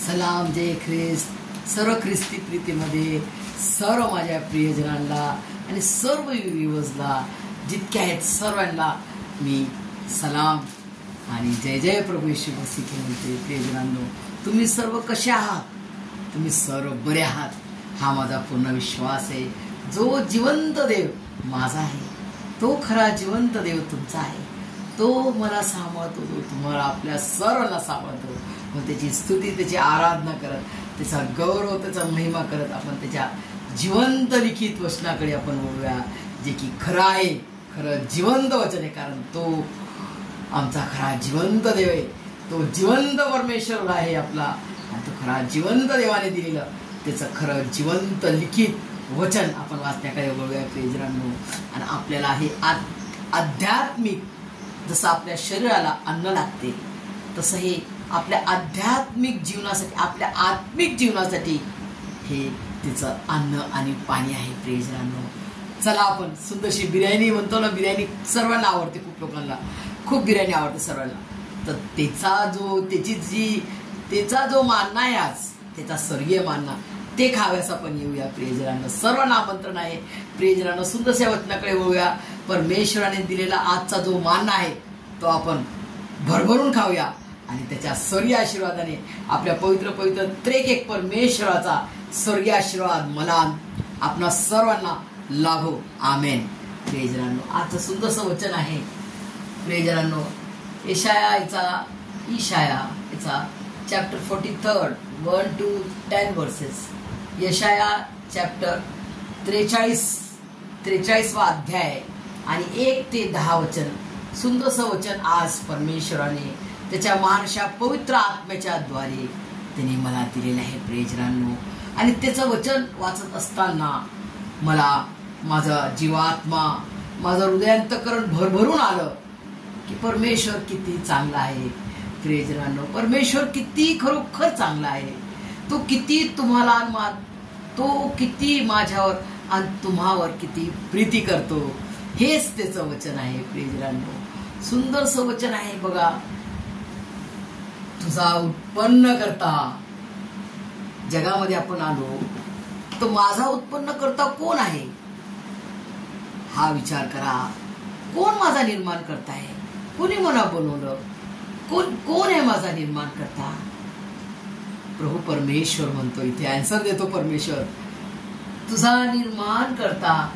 सलाम जय ख्रिस्त। सर्व ख्रिस्ती प्रीतीमध्ये सर्व माझ्या प्रियजनांना आणि सर्व व्ह्यूअर्सला जितके आहेत सर्वांना मी सलाम आणि जय जय प्रभू येशू मसीह म्हणते। प्रियजनांनो, तुम्ही सर्व कसे आहात? तुम्ही सर्व बरे आहात हा माझा पूर्ण विश्वास आहे। जो जिवंत देव माझा आहे, तो खरा जिवंत देव तुमचा आहे। तो मला सांभाळतो, तो तुम्हाला आपल्या सर्वांना सांभाळतो। मग त्याची स्तुती, त्याची आराधना करत, त्याचा गौरव, त्याचा महिमा करत आपण त्याच्या जिवंत लिखित वचनाकडे आपण वळूया, जे की खरं आहे, खरं जिवंत वचन आहे। कारण तो आमचा खरा जिवंत देव आहे, तो जिवंत परमेश्वर आहे आपला, आणि तो खरा जिवंत देवाने दिलेलं त्याचं खरं जिवंत लिखित वचन आपण वाचण्याकडे वळूया प्रियजनांनो। आणि आपल्याला हे आध्यात्मिक, जसं आपल्या शरीराला अन्न लागते तसं हे आपल्या आध्यात्मिक जीवनासाठी, आपल्या आत्मिक जीवनासाठी हे तिचं अन्न आणि पाणी आहे प्रियजनांनो। चला आपण सुंदरशी बिर्याणी म्हणतो ना, बिर्याणी सर्वांना आवडते, खूप लोकांना खूप बिर्याणी आवडते सर्वांना। तर त्याचा जो मानना आहे आज, त्याचा स्वर्गीय मानना, ते खाव्यास आपण येऊया प्रियजनांनो। सर्वांना आमंत्रण आहे प्रियजनांनो, सुंदरशा वचनाकडे वळूया। परमेश्वराने दिलेला आजचा जो मानना आहे तो आपण भरभरून खाऊया आणि त्याच्या स्वर्गीय आशीर्वादाने आपल्या पवित्र पवित्र त्रेक एक परमेश्वराचा स्वर्गीय आशीर्वाद मला आपणा सर्वांना लाभो, आमेन। प्रियजनांनो, आजचं सुंदरसं वचन आहे प्रियजनांनो, इशाया चॅप्टर 43 1 to 10 वर्सेस। यशाया चॅप्टर 43वा अध्याय आणि 1 ते 10 वचन। सुंदरसं वचन आज परमेश्वराने त्याच्या महानशा पवित्र आत्म्याच्या द्वारे त्याने मला दिलेलं आहे प्रियजनांनो। आणि त्याचं वचन वाचत असताना मला माझा जीवात्मा, माझं हृदयांतकरण भरभरून आलं की परमेश्वर किती चांगला आहे प्रियजनांनो। परमेश्वर किती खरोखर चांगला आहे। तो किती तुम्हाला, तो किती माझ्यावर आणि तुम्हावर किती प्रीती करतो, हेच त्याचं वचन आहे प्रियजनांनो। सुंदरसं वचन आहे बघा, तुझा उत्पन्न करता। जगामध्ये आपण आलो तो माझा उत्पन्न करता कोण आहे हा विचार करा। कोण माझा निर्माण करता आहे? कोणी मला बनवलं? कोण आहे माझा निर्माण करता? प्रभू परमेश्वर म्हणतो, इथे आन्सर देतो परमेश्वर, तुझा निर्माण करता,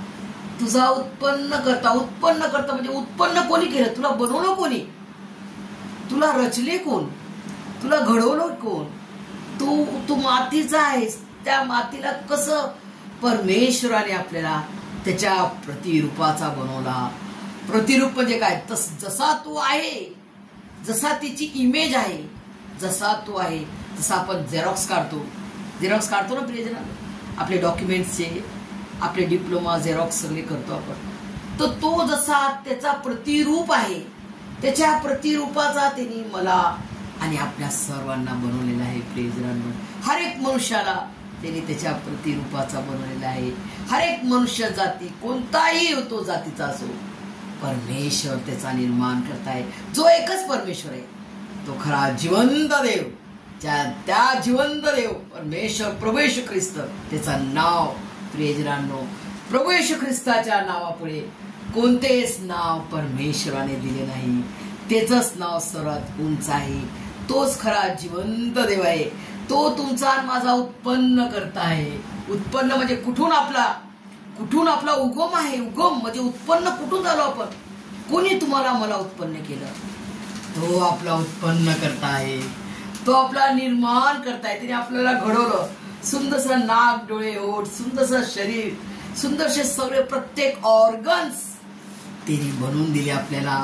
तुझा उत्पन्न करता। उत्पन्न करता म्हणजे उत्पन्न कोणी केलं? तुला बनवलं कोणी? तुला रचले कोण? तुला घडवलं कोण? तू मातीचा आहेस, त्या मातीला कसं परमेश्वराने आपल्याला त्याच्या प्रतिरूपाचा बनवला। प्रतिरूप म्हणजे काय? जसा तू आहे, जसा तिची इमेज आहे, जसा तू आहे तसा आपण झेरॉक्स काढतो ना प्रियजनांनो, आपले डॉक्युमेंट्सचे, आपले डिप्लोमा झेरॉक्स सगळे करतो आपण। तर तो जसा त्याचा प्रतिरूप आहे, त्याच्या प्रतिरूपाचा त्यांनी मला आणि आपल्या सर्वांना बनवलेला आहे प्रियजनांनो। हर एक मनुष्याला त्यांनी त्याच्या प्रतिरूपाचा बनवलेला आहे। हर एक मनुष्य जाती, कोणताही तो जातीचा असो, परमेश्वर त्याचा निर्माण करताय। जो एकच परमेश्वर आहे, तो खरा जिवंत देव, त्या जिवंत देव परमेश्वर प्रभू येशू ख्रिस्त, त्याचं नाव प्रियजनांनो, प्रभू येशू ख्रिस्ताच्या नावापुढे कोणतेच नाव परमेश्वराने दिले नाही। त्याचंच नाव सर्वात उंच आहे। तोच खरा जिवंत देव आहे। तो तुमचा आणि माझा उत्पन्न करता आहे। उत्पन्न म्हणजे कुठून आपला उगम आहे। उगम म्हणजे उत्पन्न कुठून झालो आपण? कोणी तुम्हाला मला उत्पन्न केलं? तो आपला उत्पन्न करता आहे, तो आपला निर्माण करताय। त्याने आपल्याला घडवलं, सुंदरसं नाक, डोळे, ओठ, सुंदरसं शरीर, सुंदरसे सगळे प्रत्येक ऑर्गन्स त्याने बनवून दिले आपल्याला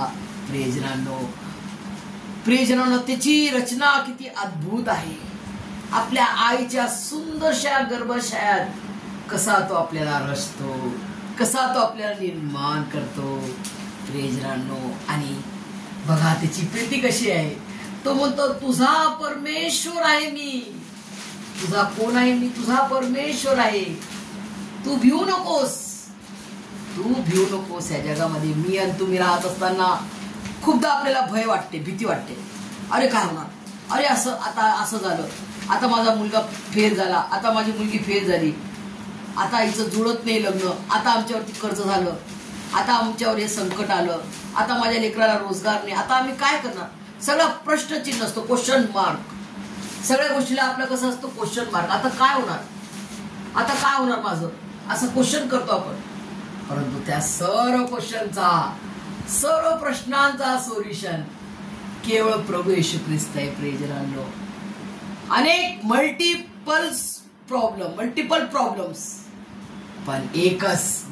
प्रियजनांनो। त्याची रचना किती अद्भुत आहे। आपल्या आईच्या सुंदरशा गर्भाशयात कसा तो आपल्याला रचतो, कसा तो आपल्याला निर्माण करतो प्रियजनांनो। आणि बघा त्याची प्रीती कशी आहे। तो म्हणतो, तुझा परमेश्वर आहे मी। तुझा कोण आहे? मी तुझा परमेश्वर आहे। तू भिवू नकोस या जगामध्ये। मी आणि तुम्ही राहत असताना खूपदा आपल्याला भय वाटते, भीती वाटते। अरे काय होणार? अरे असं आता असं झालं, आता माझा मुलगा फेल झाला, आता माझी मुलगी फेल झाली, आता हिचं जुळत नाही लग्न, आता आमच्यावरती कर्ज झालं, आता आमच्यावर हे संकट आलं, आता माझ्या लेकराला रोजगार नाही, आता आम्ही काय करणार? सगळा प्रश्नचिन्ह असतो, क्वेश्चन मार्क. सगळ्या गोष्टीला आपलं कसं असतं, क्वेश्चन मार्क. आता काय होणार, आता काय होणार माझं, असं क्वेश्चन करतो आपण. परंतु त्या सर्व क्वेश्चनचा, सर्व प्रश्नांचा सोल्युशन केवळ प्रभू येशू ख्रिस्त आहे. प्रियजनांनो, अनेक मल्टिपल प्रॉब्लेम्स, पण एकच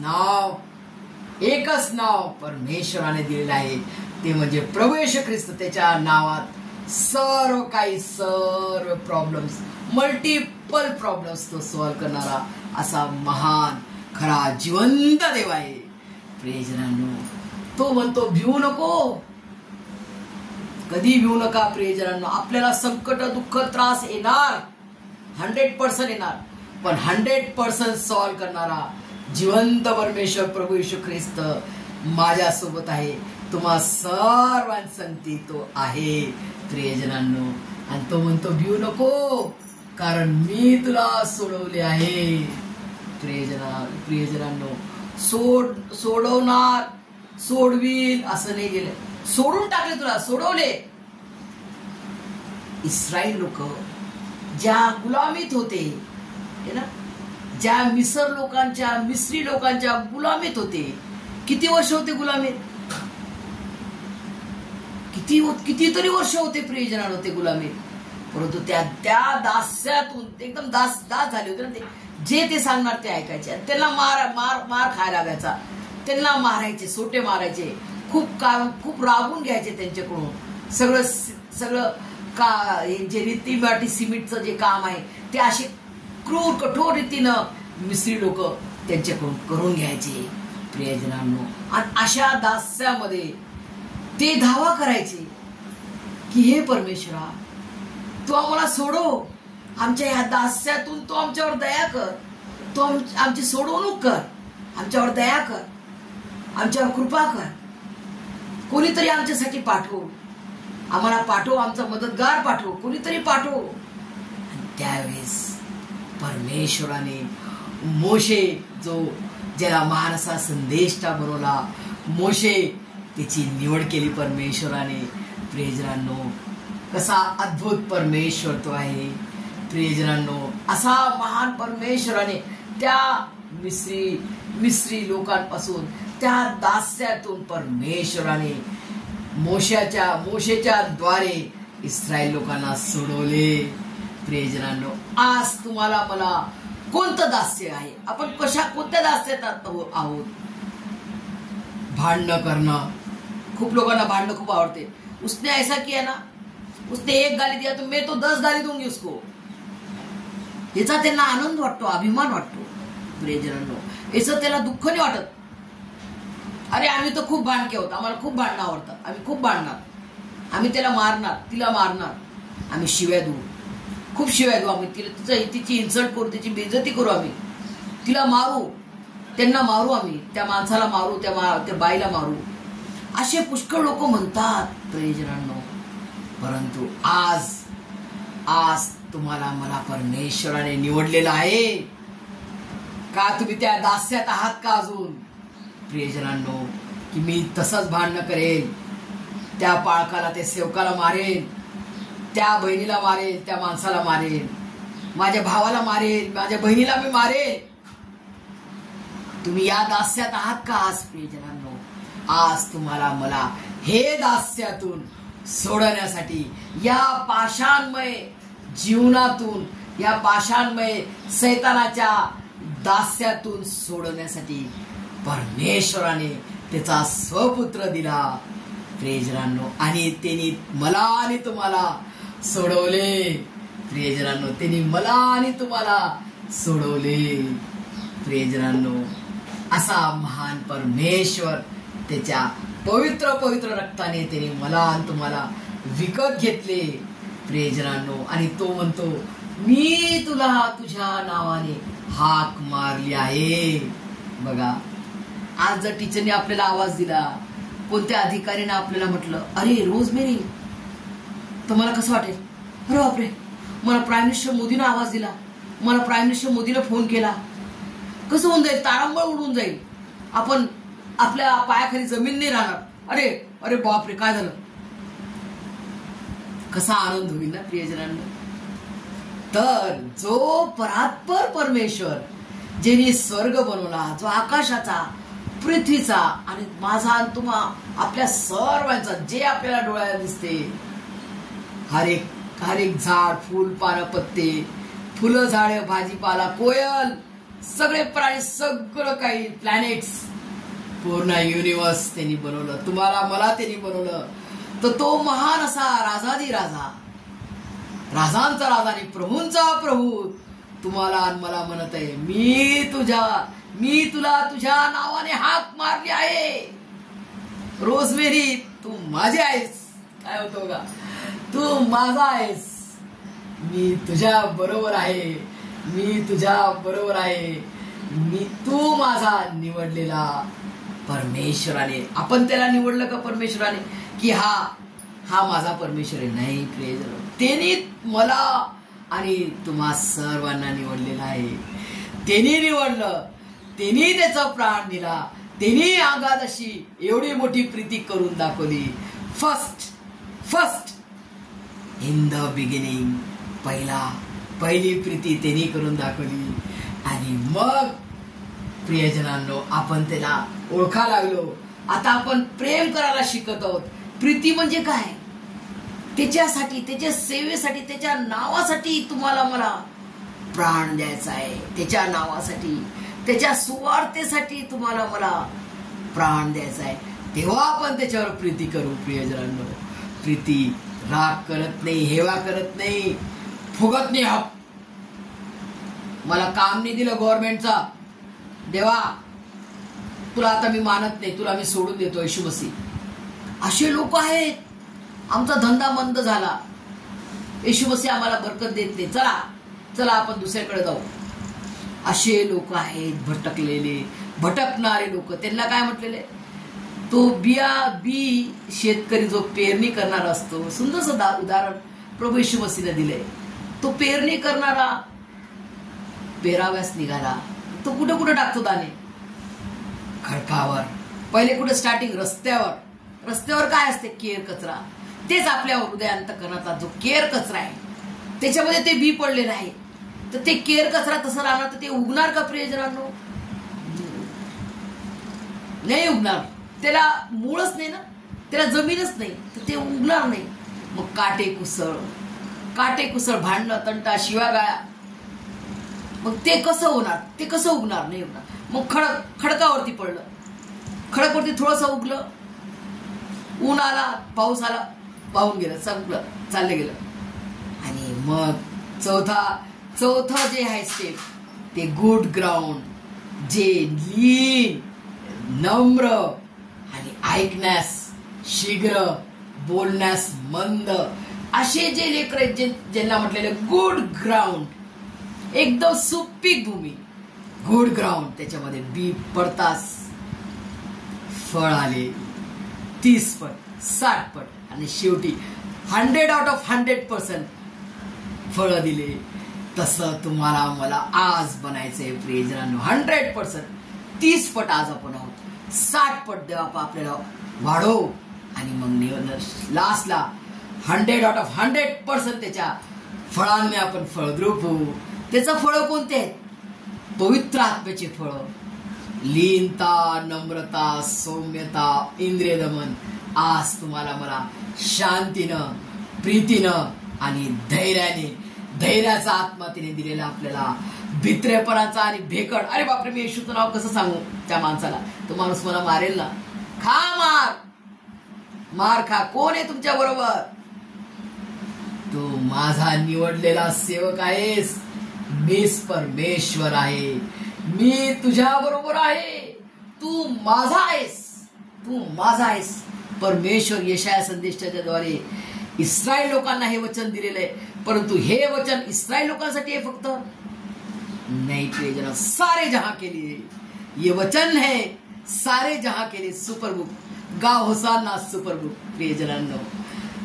नाव परमेश्वराने दिलेलं आहे, ते म्हणजे प्रभू येशू ख्रिस्त. त्याच्या नावात सर्व प्रॉब्लेम्स, मल्टिपल प्रॉब्लेम्स तो सॉल्व्ह करणारा असा महान खरा जिवंत देव आहे. प्रियजनांनो, तो म्हणतो भिवू नको, कधी भिवू नका. प्रियजनांनो, आपल्याला संकट, दुःख, त्रास येणार, 100% येणार, पण 100% सॉल्व्ह करणारा जिवंत परमेश्वर प्रभू येशू ख्रिस्त माझ्यासोबत आहे. तुम्हा सर्वांसंगती तो आहे. प्रियजनांनो, आणि तो म्हणतो भिवू नको, कारण मी तुला सोडवले आहे. प्रियजनांनो, सोडवणार, सोडवील असं नाही गेलं, सोडून टाकले, तुला सोडवले. इस्रायल लोक ज्या गुलामीत होते ना, ज्या मिस्री लोकांच्या गुलामीत होते, किती वर्ष होते गुलामीत? कितीतरी वर्ष होते प्रियजनांनो ते गुलामीत. परंतु त्या दास्यातून एकदम दास झाले होते ना ते, जे ते सांगणार ते ऐकायचे. त्यांना मार खायला लागायचा, त्यांना मारायचे, सोटे मारायचे, खूप राबून घ्यायचे त्यांच्याकडून. सगळं जे रीतीबाटी सिमेंटचं जे काम आहे ते असे क्रूर कठोर रीतीनं मिस्री लोक त्यांच्याकडून करून घ्यायचे. प्रियजनांनो, आणि अशा दास्यामध्ये ते धावा करायचे की हे परमेश्वरा, तू आम्हाला सोडव, आमच्या ह्या दास्यातून तू आमच्यावर दया कर, तू आमची सोडवणूक कर, आमच्यावर दया कर, आमच्यावर कृपा कर, कोणीतरी आमच्यासाठी पाठव, आम्हाला पाठव, आमचा मदतगार पाठव, कोणीतरी पाठव. त्यावेळेस परमेश्वराने मोशे, ज्याला महान असा संदेष्टा बनवला, मोशे, त्याची निवड केली परमेश्वराने. प्रियजनांनो, कसा अद्भुत परमेश्वर तो आहे. प्रियजनांनो, असा महान परमेश्वराने त्या मिस्री लोकांपासून, त्या दास्यातून परमेश्वराने मोशेच्या द्वारे इस्रायल लोकांना सोडवले. प्रियजनांनो, आज तुम्हाला मला कोणतं दास्य आहे, आपण कोणत्या दास्यात आहोत? भांडणं करणं, खूप लोकांना भांडणं खूप आवडते. उसने ऐसा किया ना, उसने 1 गाली दिया तो मैं तो 10 गाली दूंगी उसको, याचा त्यांना आनंद वाटतो, अभिमान वाटतो. प्रियजनांनो, याचं त्याला दुःख नाही वाटत. अरे आम्ही तर खूप भांडके आहोत, आम्हाला खूप भांडणं आवडतात, आम्ही खूप भांडणार, आम्ही त्याला मारणार, तिला मारणार, आम्ही शिव्या देऊ, खूप शिव्या देऊ, आम्ही तिची इन्सल्ट करू, तिची बेइज्जती करू, आम्ही तिला मारू, त्यांना मारू, आम्ही त्या माणसाला मारू, त्या बाईला मारू, असे पुष्कळ लोक म्हणतात. प्रियजनांनो, परंतु आज तुम्हाला मला परमेश्वराने निवडलेलं आहे का? तुम्ही त्या दास्यात आहात का अजून? प्रियजनांनो, की मी तसंच भांडणं करेल, त्या पाळकाला, त्या सेवकाला मारेल, त्या बहिणीला मारेल, त्या माणसाला मारेल, माझ्या भावाला मारेल, माझ्या बहिणीला मी मारेल. तुम्ही या दास्यात आहात का आज? प्रियजनांनो, आज तुम्हाला मला हे दास्यातून सोडवण्यासाठी, या पाषाणमय जीवनातून, या पाषाणमय सैतानाच्या दास्यातून सोडवण्यासाठी परमेश्वराने त्याचा स्वपुत्र दिला. प्रियजनांनो, आणि त्यांनी मला आणि तुम्हाला सोडवले. प्रियजनांनो, त्यांनी मला आणि तुम्हाला सोडवले. प्रियजनांनो, असा महान परमेश्वर त्याच्या पवित्र रक्ताने त्यांनी मला आणि तुम्हाला विकत घेतले. प्रियजनांनो, आणि तो म्हणतो मी तुला तुझ्या नावाने हाक मारली आहे. बघा, आज जर टीचरने आपल्याला आवाज दिला, कोणत्या अधिकारीने आपल्याला म्हटलं अरे रोजमेरी, तर मला कसं वाटेल? अरे बापरे, मला प्राईम मिनिस्टर मोदीनं आवाज दिला, मला प्राईम मिनिस्टर मोदीनं फोन केला, कसं होऊन जाईल? तारांबळ उडून जाईल. आपण आपल्या पायाखाली जमीन नाही राहणार. अरे अरे बापरे, काय झालं? कसा आनंद होईल ना प्रियजनांना. तर जो परात्पर परमेश्वर, ज्याने स्वर्ग बनवला, जो आकाशाचा, पृथ्वीचा आणि माझा आणि तुम्हा आपल्या सर्वांचा, जे आपल्याला डोळ्याला दिसते, हर एक झाड, फूल, पानं, पत्ते, फुलं, झाडे, भाजीपाला, कोयल, सगळे प्राणी, सगळं काही, प्लॅनेट्स, पूर्ण युनिवर्स त्यांनी बनवलं. तुम्हाला मला त्यांनी बनवलं. तर तो महान असा राजादी राजा, राजांचा राजा आणि प्रभूंचा प्रभू तुम्हाला आणि मला म्हणत आहे, मी तुला तुझ्या नावाने हाक मारली आहे. रोजमेरी, तू माझी आहेस. काय होतो का? तू माझा आहेस. मी तुझ्या बरोबर आहे. मी तुझ्या बरोबर आहे. तू माझा निवडलेला परमेश्वराने. आपण त्याला निवडलं का परमेश्वराने? की हा माझा परमेश्वर आहे? नाही प्रिय, त्याने मला आणि तुम्हा सर्वांना निवडलेला आहे. त्यांनी निवडलं, त्यांनी त्याचा प्राण दिला, त्यांनी आगाध अशी एवढी मोठी प्रीती करून दाखवली. फर्स्ट इन द बिगिनिंग, पहिली प्रीती त्यांनी करून दाखवली. आणि मग प्रियजनांनो, आपण त्याला ओळखा लागलो. आता आपण प्रेम करायला शिकत आहोत. प्रीती म्हणजे काय? त्याच्यासाठी, त्याच्या सेवेसाठी, त्याच्या नावासाठी तुम्हाला मला प्राण द्यायचा आहे. त्याच्या नावासाठी, त्याच्या सुवार्तेसाठी तुम्हाला मला प्राण द्यायचा आहे. तेव्हा आपण त्याच्यावर प्रीती करू. प्रियजनांनो, प्रीती राग करत नाही, हेवा करत नाही, फुगत नाही. मला काम नाही दिलं गव्हर्नमेंटचा, देवा तुला आता मी मानत नाही, तुला मी सोडून देतो येशू मसीह. असे लोक आहेत. आमचा धंदा मंद झाला, येशू मसीह आम्हाला बरकत देत नाही, चला आपण दुसऱ्याकडे जाऊ. असे लोक आहेत, भटकणारे लोक. त्यांना काय म्हटलेले? तो बी शेतकरी जो पेरणी करणारा असतो, सुंदर उदाहरण प्रभू येशू मसीहने दिलंय. तो पेरणी करणारा पेराव्यास निघाला, तो कुठं कुठं टाकतो दाणे? खडकावर. पहिले कुठे स्टार्टिंग? रस्त्यावर काय असते? केर कचरा. तेच आपल्या हृदयांतकरणातला जो केर कचरा आहे, त्याच्यामध्ये ते बी पडलेलं आहे. तर ते केर कचरा तसं राहणार तर ते उगणार का प्रियजनांनो? नाही उगणार. त्याला मूळच नाही ना, त्याला जमीनच नाही, तर ते उगणार नाही. मग काटे कुसळ, भांडणं, तंटा, शिवागाळ्या, मग ते कसं होणार? ते कसं उगणार? नाही उगणार. मग खडकावरती पडलं, खडकावरती थोडंसं उगलं, ऊन आला, पाऊस आला, वाहून गेलं, संपलं, चाललं गेलं. आणि मग चौथा जे आहे स्टेप, ते गुड ग्राउंड, जे लीन, नम्र आणि ऐकण्यास शीघ्र, बोलण्यास मंद, असे जे लेकर आहेत, ज्यांना म्हटलेले गुड ग्राउंड, एकदम सुपीक भूमी, गुड ग्राउंड. त्याच्यामध्ये बी पडताच फळ आले 30 पट, 60 पट आणि शेवटी 100 out of 100% फळ दिले. तसं तुम्हाला मला आज बनायचंय प्रियजनांनो. 100%, 30 पट आज आपण आहोत, 60 पट देवा आपल्याला वाढव. आणि मग लास्टला 100 out of 100% त्याच्या फळांनी आपण फळद्रूप होऊ. त्याचं फळ कोणते आहेत? पवित्र आत्म्याचे फळ, लीनता, नम्रता, सौम्यता, इंद्रिय दमन. आज तुम्हाला मला शांतीनं, प्रीतीनं आणि धैर्याचा आत्मा तिने दिलेला आपल्याला. भित्रेपणाचा आणि भेकड, अरे बापरे मी येशूचं नाव कसं सांगू त्या माणसाला? तो माणूस मला मारेल ना. खा मार खा. कोण आहे तुमच्या बरोबर? तू माझा निवडलेला सेवक आहेस. मीच परमेश्वर आहे. मी तुझ्या बरोबर आहे. तू माझा आहेस. परमेश्वर यशाया संदेशाच्या द्वारे इस्रायल लोकांना हे वचन दिलेलं आहे. परंतु हे वचन इस्रायल लोकांसाठी आहे फक्त? नहीं प्रियजनों, सारे जहां के लिए ये वचन है. सारे जहां के लिए. सुपर बुक, गाव होसाना सुपर बुक प्रियजनांनो.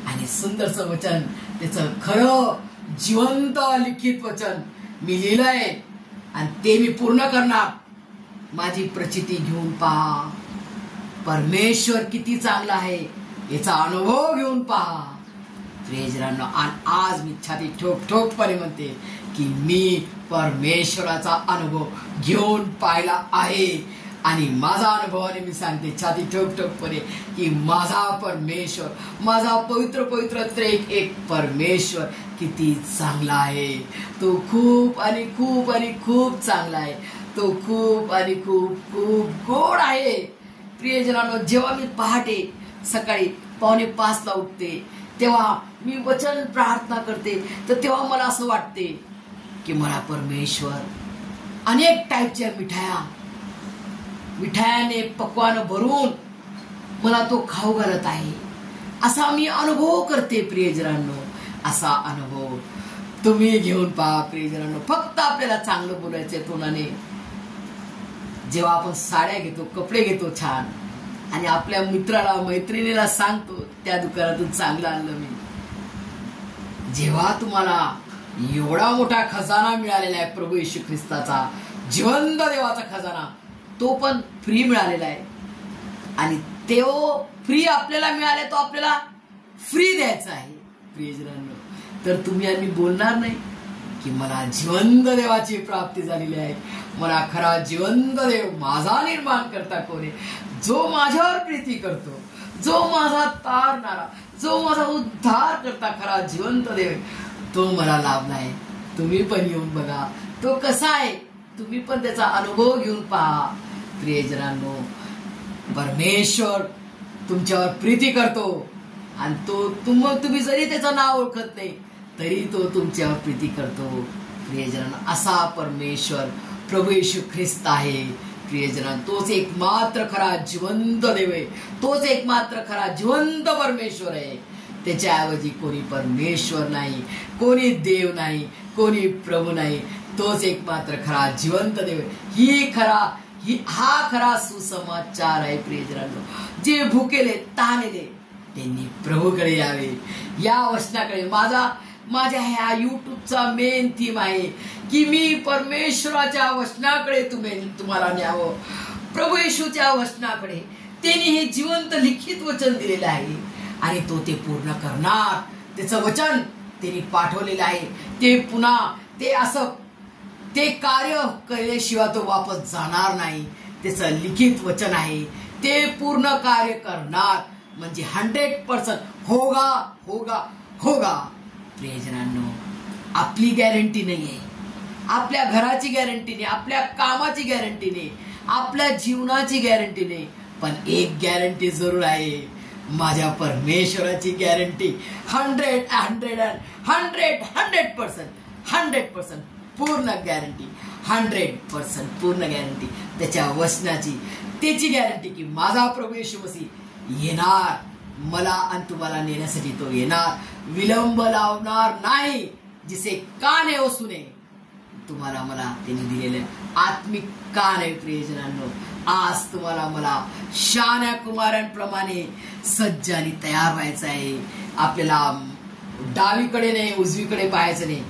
आणि सुंदरचं वचन, त्याचं खरं जिवंत लिखित वचन मी लिहिलंय आणि ते मी पूर्ण करणार. माझी प्रचिती घेऊन पहा. परमेश्वर किती चांगला आहे याचा अनुभव घेऊन पहा. प्रियजनांनो, आज मी छाती ठोकपणे म्हणते की मी परमेश्वराचा अनुभव घेऊन पाहिला आहे. आणि माझा अनुभवाने मी सांगते छाती ठोकपणे की माझा परमेश्वर, माझा पवित्र पवित्र एक परमेश्वर किती चांगला आहे. तो खूप आणि खूप आणि खूप चांगला आहे. तो खूप आणि खूप खूप गोड आहे. प्रियजनांनो, जेव्हा मी पहाटे सकाळी 4:45 उठते तेव्हा मी वचन प्रार्थना करते, तर तेव्हा मला असं वाटते की मला परमेश्वर अनेक टाईपच्या मिठायाने पक्वान भरून मला तो खाऊ घालत आहे, असा मी अनुभव करते. प्रियजनांनो, असा अनुभव तुम्ही घेऊन पहा. प्रियजनांनो, फक्त आपल्याला चांगलं बोलायचंय तोंडाने. जेव्हा आपण साड्या घेतो, कपडे घेतो छान, आणि आपल्या मित्राला मैत्रिणीला सांगतो त्या दुकानातून चांगलं आणलं मी. जेव्हा तुम्हाला एवढा मोठा खजाना मिळालेला आहे, प्रभू येशू ख्रिस्ताचा जिवंत देवाचा खजाना, तो पण फ्री मिळालेला आहे, आणि तो फ्री आपल्याला मिळाला, तो आपल्याला फ्री द्यायचा आहे. प्रियजनांनो, तर तुम्ही आणि बोलणार नाही की मला जिवंत देवाची प्राप्ती झालेली आहे. मला खरा जिवंत देव माझा निर्माण करता कोण आहे, जो माझ्यावर प्रीती करतो, जो माझा तारणारा, जो माझा उद्धार करता खरा जिवंत देव, तो मला लाभला आहे. तुम्ही पण येऊन बघा तो कसा आहे. तुम्ही पण त्याचा अनुभव घेऊन पहा. प्रियजनांनो, परमेश्वर तुमच्यावर प्रीती करतो, आणि तो तुम्ही जरी त्याचं नाव ओळखत नाही तरी तो तुमच्यावर प्रीती करतो. प्रियजनांनो, असा परमेश्वर प्रभू येशू ख्रिस्त आहे. प्रियजनांनो, तोच एकमात्र खरा जिवंत देव आहे. तोच एकमात्र खरा जिवंत परमेश्वर आहे. त्याच्याऐवजी कोणी परमेश्वर नाही, कोणी देव नाही, कोणी प्रभू नाही. तोच एकमात्र खरा जिवंत देव आहे. हा खरा सुसमाचार आहे. प्रियजनांनो, जे भुकेले तहानेले त्यांनी प्रभूकडे यावे. या वचनाकडे माझ्या ह्या युट्यूबचा मेन थीम आहे की मी परमेश्वराच्या वचनाकडे तुम्हाला न्यावं. प्रभू येशूच्या वचनाकडे. त्यांनी हे जिवंत लिखित वचन दिलेलं आहे, आणि तो ते पूर्ण करणार. त्याचं वचन त्यांनी पाठवलेलं आहे. ते पुन्हा ते कार्य केल्याशिवाय तो वापस जाणार नाही. त्याचं लिखित वचन आहे, ते पूर्ण कार्य करणार. म्हणजे 100% होगा होगा होगा. प्रियजनांनो, आपली गॅरंटी नाहीये, आपल्या घराची गॅरंटी नाही, आपल्या कामाची गॅरंटी नाही, आपल्या जीवनाची गॅरंटी नाही, पण एक गॅरंटी जरूर आहे, माझ्या परमेश्वराची गॅरंटी. 100% पूर्ण गॅरंटी. 100% पूर्ण गॅरंटी त्याच्या वचनाची. त्याची गॅरंटी की माझा प्रभू येशू मसीह येणार, मला आणि तुम्हाला नेण्यासाठी तो येणार, विलंब लावणार नाही. जिसे कान है वो सुने. तुम्हाला मला त्यांनी दिलेले आत्मिक कान आहे. प्रियजनांनो, आज तुम्हाला मला शहाण्या कुमारांप्रमाणे सज्ज आणि तयार व्हायचं आहे. आपल्याला डावीकडे नाही, उजवीकडे पाहायचं नाही,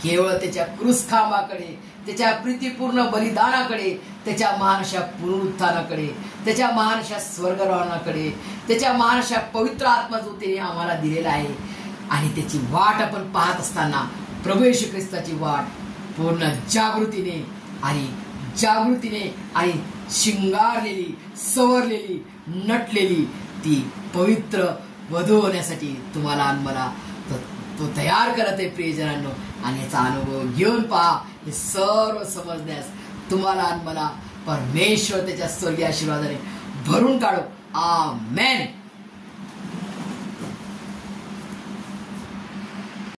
केवळ त्याच्या क्रूसखांबाकडे, त्याच्या प्रीतीपूर्ण बलिदानाकडे, त्याच्या महानशा पुनरुत्थानाकडे, त्याच्या महानशा स्वर्गरोहणाकडे, त्याच्या महानशा पवित्र आत्मा जो त्याने आम्हाला दिलेला आहे. आणि त्याची वाट आपण पाहत असताना प्रभू येशू ख्रिस्ताची वाट पूर्ण जागृतीने आणि शिंगारलेली, सवरलेली, नटलेली ती पवित्र वधू होण्यासाठी तुम्हाला आणि मला तो तयार करत आहे. प्रियजनांनो, आणि याचा अनुभव घेऊन पहा. हे सर्व समजण्यास तुम्हाला आणि मला परमेश्वर त्याच्या स्वर्गीय आशीर्वादाने भरून काढो. आमेन.